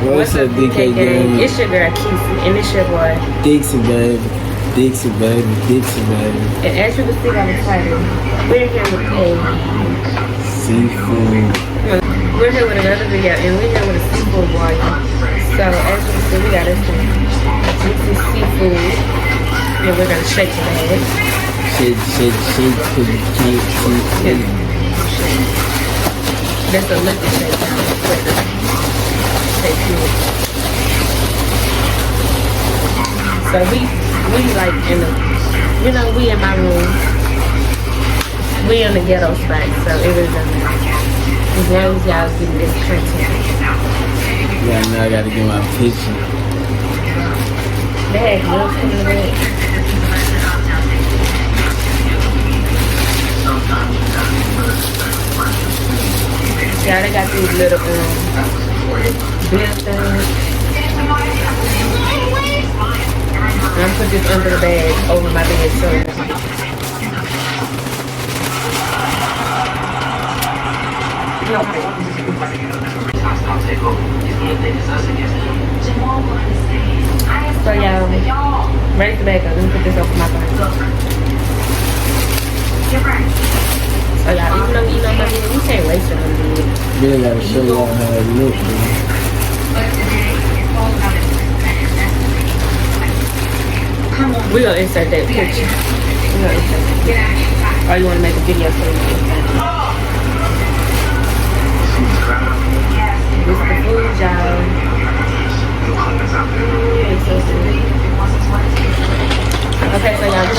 What's up, DK gang? It's your girl Keisha, and it's your boy Dixie baby, Dixie baby, Dixie baby. And as you can see on the title, we're here with a seafood. We're here with another video, and we're here with a seafood boy. So as you can see, we got this one. This is seafood, and we're gonna shake the bag. Shake, cause you can't shake. That's a liquid shake down. So we like in the, you know, we in my room. We in the ghetto spot, so it is as long as y'all give me this content. Yeah, now I gotta get my picture. They had grills in the bag. Yeah, they got these little beer things. I'm gonna put this under the bag over my bed so y'all, raise the bag up. Let me put this over my bed. So y'all, even though we eat on my bed, we can't waste it on the bed. Really gotta show y'all how it looks, man. We gonna insert that picture. We gonna insert that. Or you wanna make a video for you? This is the food, y'all. It's so good. Okay, so y'all,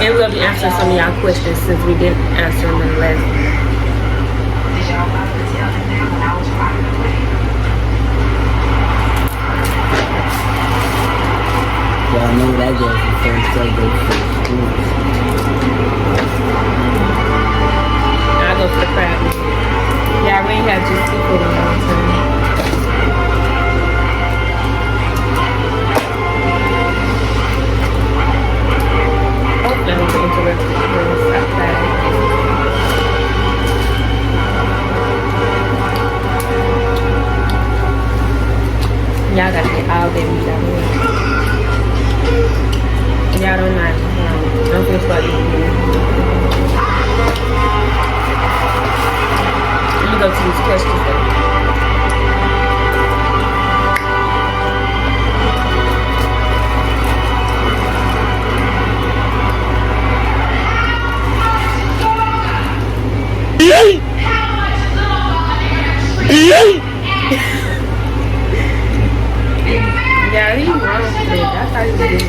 and we'll be answering some of y'all questions since we didn't answer them in the last one. I know what I got for first Sunday for school. I go for the crab. Yeah, we ain't had just seafood in a long time. Oh, let me go into the outside. Y'all gotta get all that meat out of here. Y'all don't mind. I'm gonna start eating here. Let me go to these questions though. Yeah, he's wrong with it. That's how he was doing it.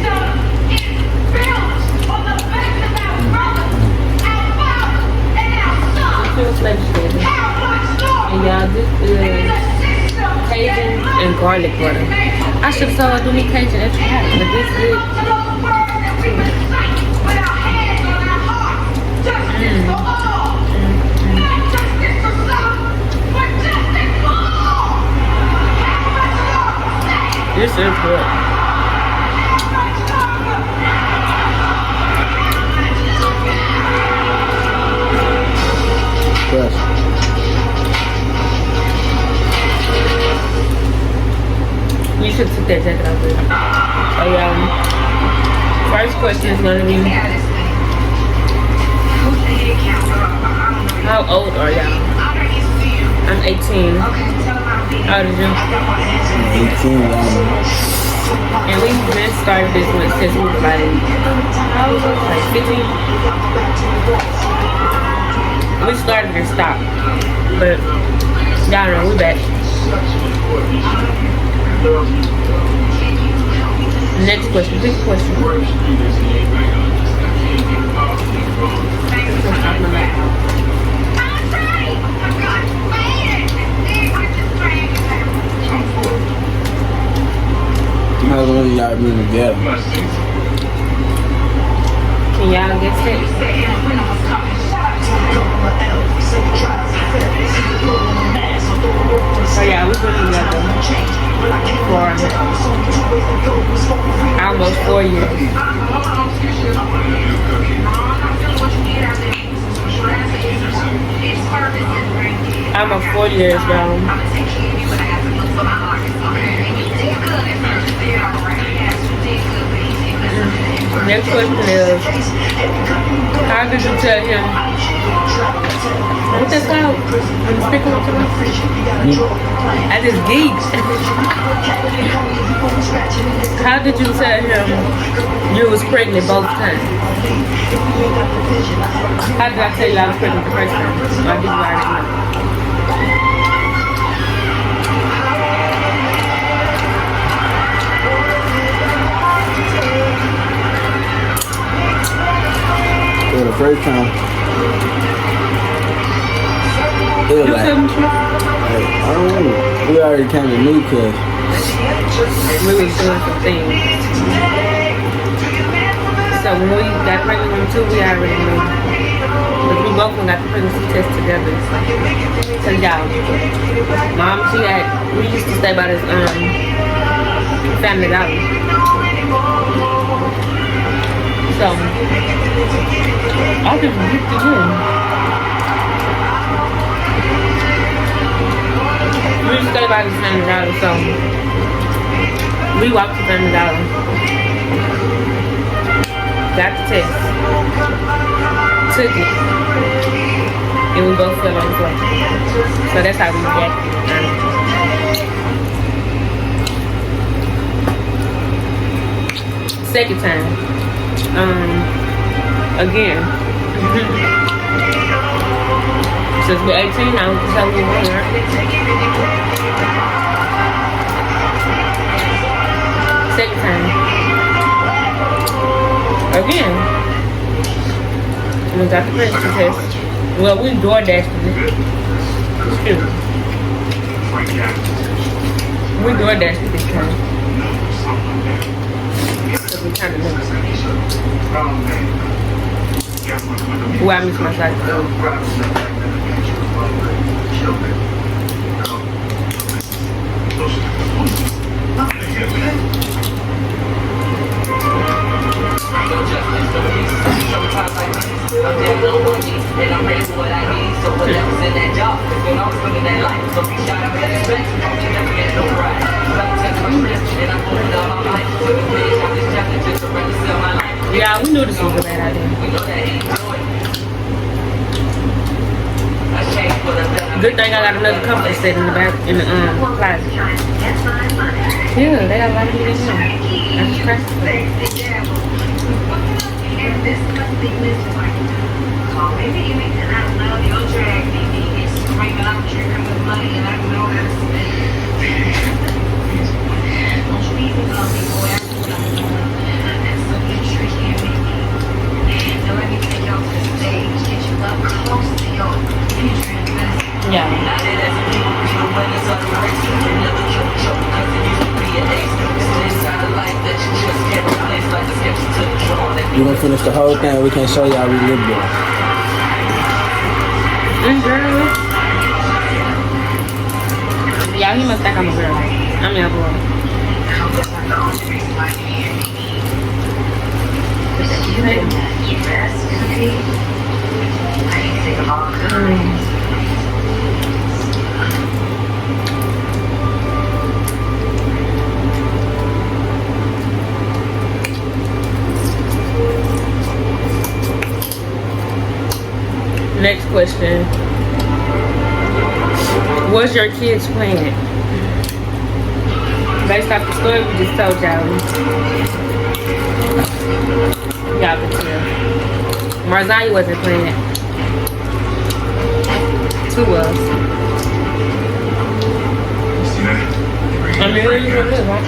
And y'all, this is Cajun and garlic butter. I should have told her to do me Cajun extra hot, but this is This is good. Fresh. You should take that jacket off there. So first question is gonna be, how old are y'all? I'm 18. How old are you? 18, and we've been started this one since we were like 15. We started and stopped, but y'all know we back. Next question, big question. How long y'all been together? Can y'all guess it? So yeah, we've been together for almost 4 years. almost 4 years, y'all. Next question is, how did you tell him? What's that called? When you speak up to me? I just geeked. How did you tell him you was pregnant both times? How did I tell you I was pregnant the first time? Or did you already know? For the first time, it was like, I don't know. We already kind of knew because we was doing some things. So when we got pregnant on 2, we already knew. But we both got the pregnancy test together. So y'all, Mom, we used to stay by this Family Dollar. So I just ripped it in. We used to stay by this Family Dollar, so we walked to Family Dollar. Got the test. Took it. And we both fell on the floor. So that's how we reacted. Second time. Again. Since we're 18 now, we can tell we won, right? Second time. Again. We got the pregnancy test. Well, we door dashed it. Excuse me. We door dashed it this time. Because we kind of know. Well, I miss my side though. Yeah, we knew this was a bad idea. Good thing I got another comfort set in the back in the closet. Yeah, they got a lot of meat in here. I just cracked it. Maybe you make it out now. You'll drag me. It's screaming out trigger with money, and I know how to spend. Don't you even call me boy. I know what I'm doing. That's so you tricky and make me. Now let me take you off the stage, get you up close to your future investment. Yeah. we're gonna finish the whole thing. We can't show y'all we live there. Girl. Yeah, he must think I'm a girl. I mean a boy. Next question. What's your kids' plan? Based off the story we just told y'all. Y'all can tell. Marzani wasn't playing. 2 was. I mean, it is what it is, right?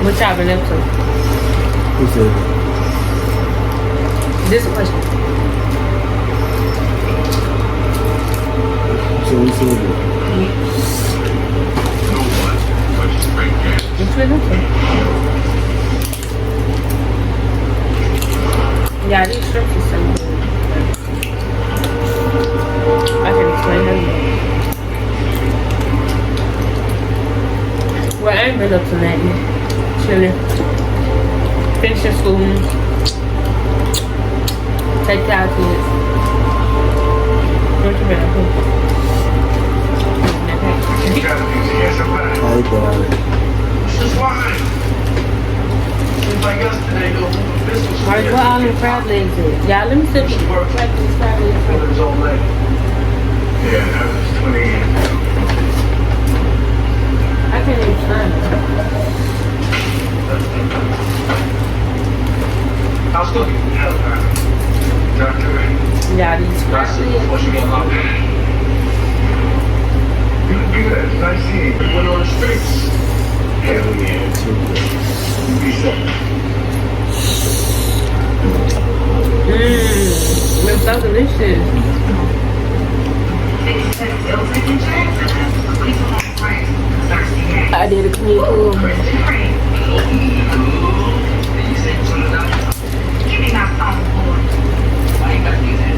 What y'all been up to? Who said that? This question. So we said that. What you been up to? Yeah, these strips are so good. I can explain them. Well, I ain't been up to that yet. Chilling. Finishing school. Take care of kids. What you been up to? I ate that already. Mark, what all them crab legs is? Y'all, let me see if you crab legs. Yeah, that was 20 years ago. I can't even find it. I'll still get the hell out of it. Doctor, Y'all, these crab legs. what you get up? Good, nice seeing you. Went on the streets. Hell yeah, too good. Be safe. It's so delicious. I did a clean pool. Give me my phone, boy. Why you gotta do that?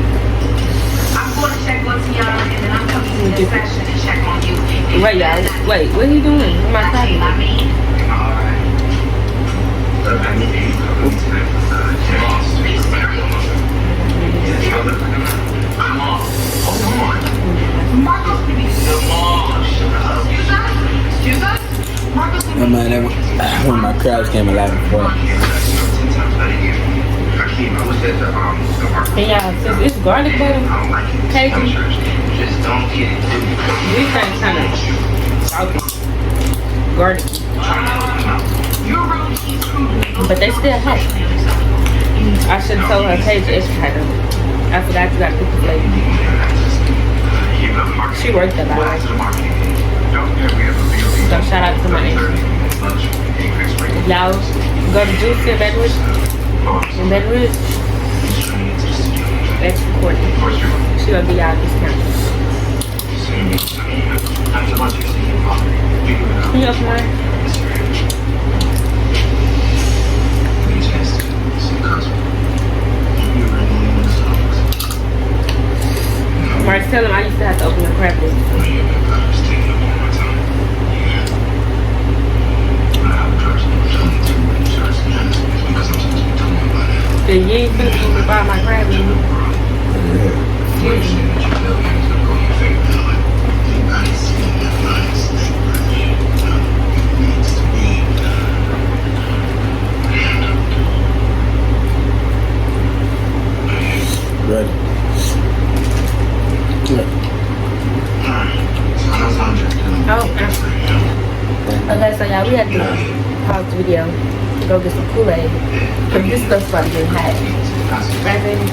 I'm going to check what's young, and then I'm coming to this session to check on you. Wait, y'all. Wait, what are you doing? What am I talking about? When my crabs came alive before. And y'all, since it's garlic butter, Cajun, these things kind of salty, garlic, but they still hot. I should have told her Cajun extra hot. I forgot you got to cook the flavor. She worked a lot. So shout out to my auntie. Y'all go to Juicy in Baton Rouge. In Baton Rouge. That's recording. She gonna be y'all discount. Can you open mine? Mark, tell him I used to have to open the crab legs. Then you ain't finna buy my crab legs. Ready. Oh, okay, so y'all, we had to pause the video to go get some Kool-Aid. Because this stuff's about to get hot. Right, baby?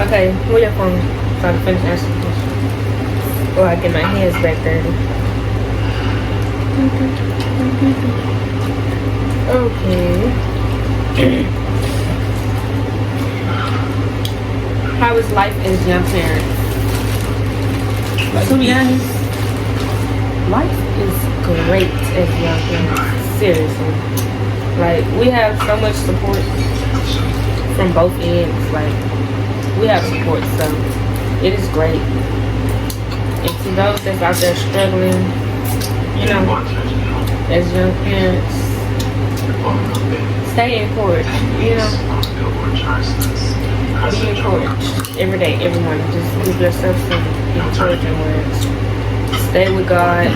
Okay, where your phone? So I can finish answering the question. Or I get my hands back dirty. Okay. How is life as young parents? To be honest, life is great as young parents. Seriously. Like, we have so much support from both ends. Like, we have support, so it is great. And to those that's out there struggling, you know, as young parents, stay encouraged, you know. Be encouraged every day, every morning. Just give yourself some encouraging words. Stay with God.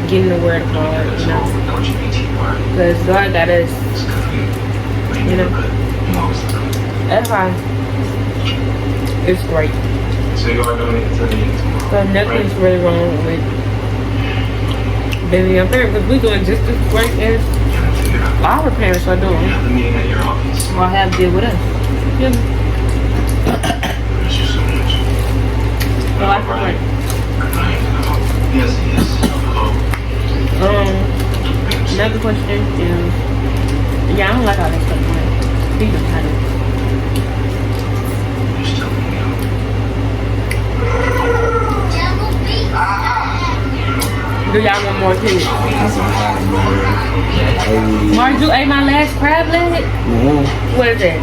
Get in the Word of God, you know. Because God got us, you know. That's why it's great. So you are donating to the So nothing's really wrong with being a young parent, because we're doing just as great as our parents are doing. the meeting at your office. Or have did with us. You know? I miss you so much. Well, I feel like, Yes, yes. Hello. another question is, yeah, I don't like all that stuff, man. He just had it. Just tell me now. Do y'all want more too? Mark, you ate my last crab leg? What is that?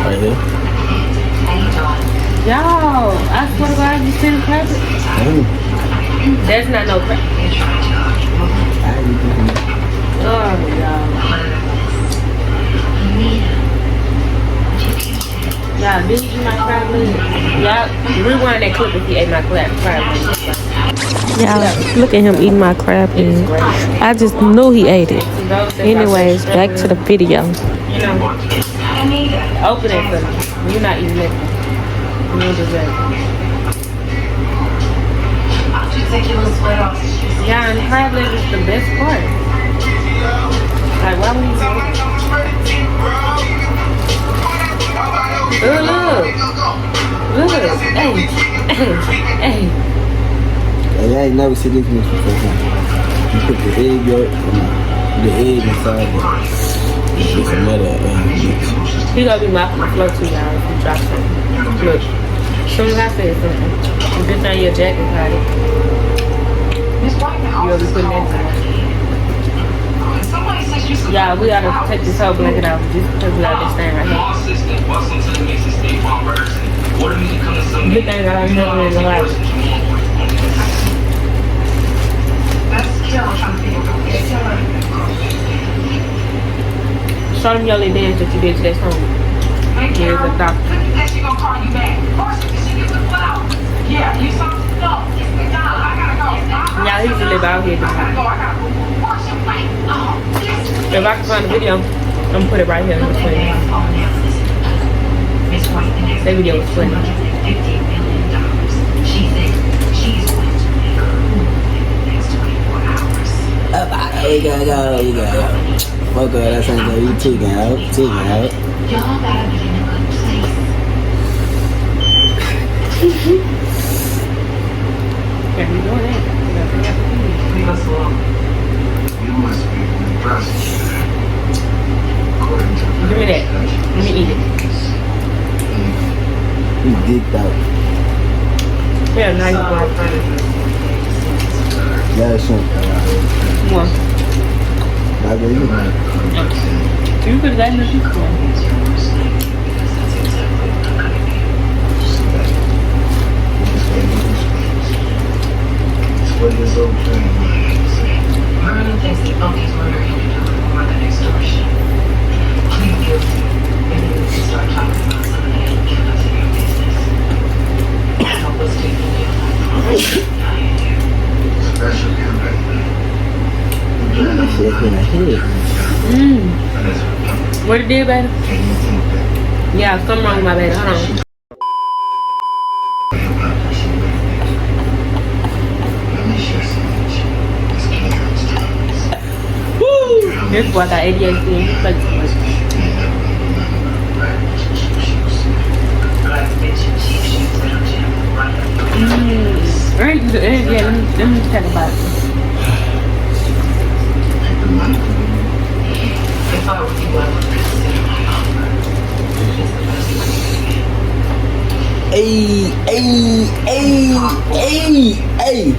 Right here. Y'all, I swear to God, you seen crab leg? There's not no crab. Oh, y'all. Yeah, did he eat my crab leg? Yeah, rewind that clip if he ate my crab leg. Yeah, look at him eating my crab leg. I just knew he ate it. Anyways, back to the video. You know, open it for me. You're not eating it. You don't deserve it. Yeah, and crab leg is the best part. Like, why would you do it? Oh, look. Look. Hey. Hey. I ain't never seen this much before. You put the egg yolk and the egg inside it. It's another mix. He gonna be mopping the floor too, y'all, if you drop something. Look. Soon as I said something. Good thing your jacket got it. You'll be putting it in. Yeah, we gotta take this whole blanket out just because we got this thing right here. Good thing I don't know in the house. Show them your little dance that you did to that song. Here's a doctor. Yeah, he used to live out here. If I can find the video, I'm gonna put it right here in between. That video was funny. You gotta go. Fuck her, that's ain't go. You tweaking out. Y'all gotta be in a good place. Can't be doing that. You must be impressed. According to Give me that. Let me eat it. You dicked out. Yeah, now you go. Last one. One. I gave you. You could have gotten the pizza. what this old thing is. Merlin thinks the Bunky's murder ended up with more than extortion. Plead guilty, and you need to start talking about some of that killers in your business. Help us take the nail out. Special campaign. That shit in my head. What it did, baby? Yeah, something wrong with my baby. Hold on. This boy got ADHD and he plays too much. Alright, yeah, let me talk about it. If I were you, I would consider my offer. Hey.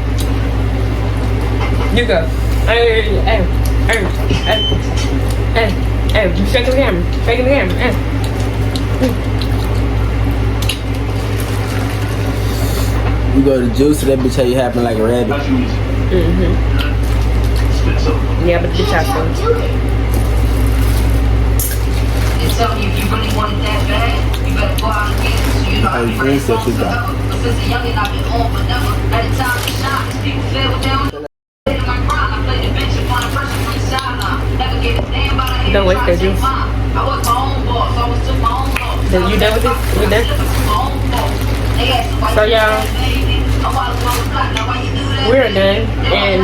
You go. Hey, you shaking the camera. Shaking the camera. You go to juice, that bitch how you happen like a rabbit. Yeah, but the bitch has to. And tell me if you really want it that bad, you better go out and get it. So you know How you feel, so she got. But since a youngin' I've been on forever, at a time to shine, people feel what they don't. Don't waste that juice. Then you done with it? We done? So y'all, we're done. And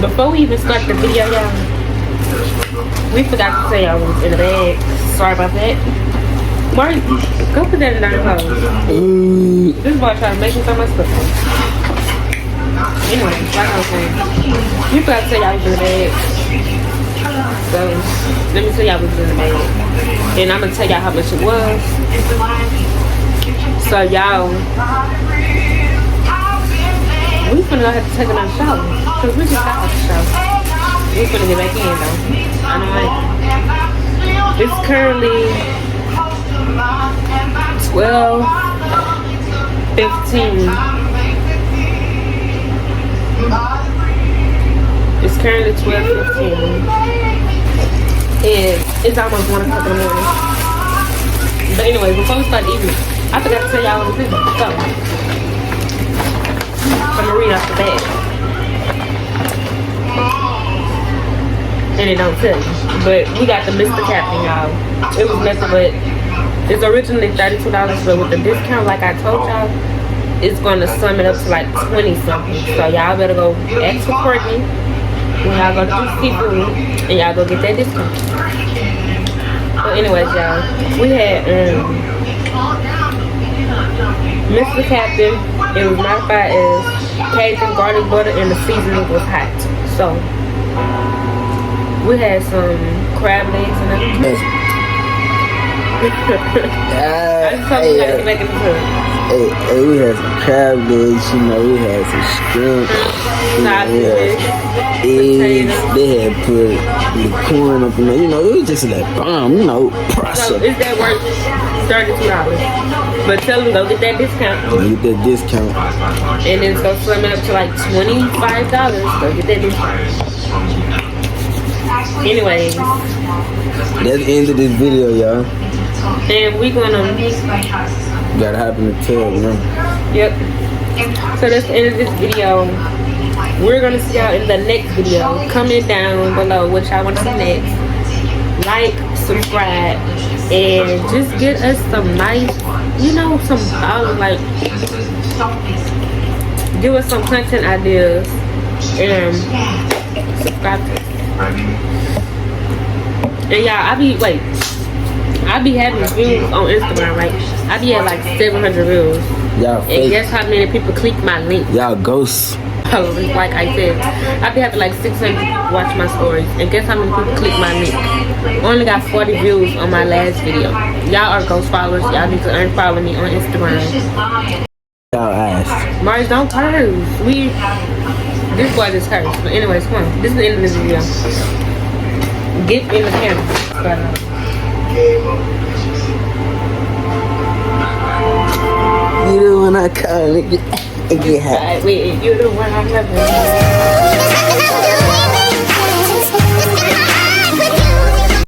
before we even start the video, y'all, we forgot to say I was in the bag. Sorry about that. Marty, go put that in our clothes. This boy trying to make me so much stuff. Anyway, like I was saying, we forgot to say y'all was in the bag. So, let me tell y'all what's in the bag. And I'm gonna tell y'all how much it was. So y'all, we finna have to take another shower. Cause we just got out the shower. We finna get back in though. I know it. It's currently 12:15. It's currently 12:15. And it's almost 1 o'clock in the morning. But anyway, before we start eating, I forgot to tell y'all what this is. So, I'm gonna read off the bag. And it don't tell you. But we got the Mr. Captain, y'all. It was nothing but, it's originally $32, but with the discount, like I told y'all, it's gonna sum it up to like 20 something. So y'all better go ask for Courtney when y'all go to seafood and y'all go get that discount. So anyways, y'all, we had Mr. Captain. It was modified as Cajun garlic butter and the seasoning was hot. So we had some crab legs and everything. I just told you guys to make it good. Hey, we had some crab legs, you know, we had some shrimp, you know, we had eggs, they had put the corn up in there, you know, it was just like bomb, you know, process. So is that worth $32? But tell them go get that discount. Get that discount. And then it's gonna slim it up to like $25. Go get that discount. Anyways, that's the end of this video, y'all. and we gonna Gotta happen to tell, you know. yep. So that's the end of this video. We're gonna see y'all in the next video. Comment down below what y'all want to see next. Like, subscribe, and just get us some nice, you know, some like give us some content ideas and subscribe to us. And y'all, I be having views on Instagram, right? I be at like 700 views. Y'all fake. And guess how many people click my link? Y'all ghosts. Like I said, I be having like 600 people watch my stories. And guess how many people click my link? Only got 40 views on my last video. Y'all are ghost followers. Y'all need to unfollow me on Instagram. Y'all ass. Mars, don't curse. This boy just cursed. But anyways, come on. This is the end of this video. Get in the camera. You the one I call, nigga. Get hot. Wait, you're the one I love.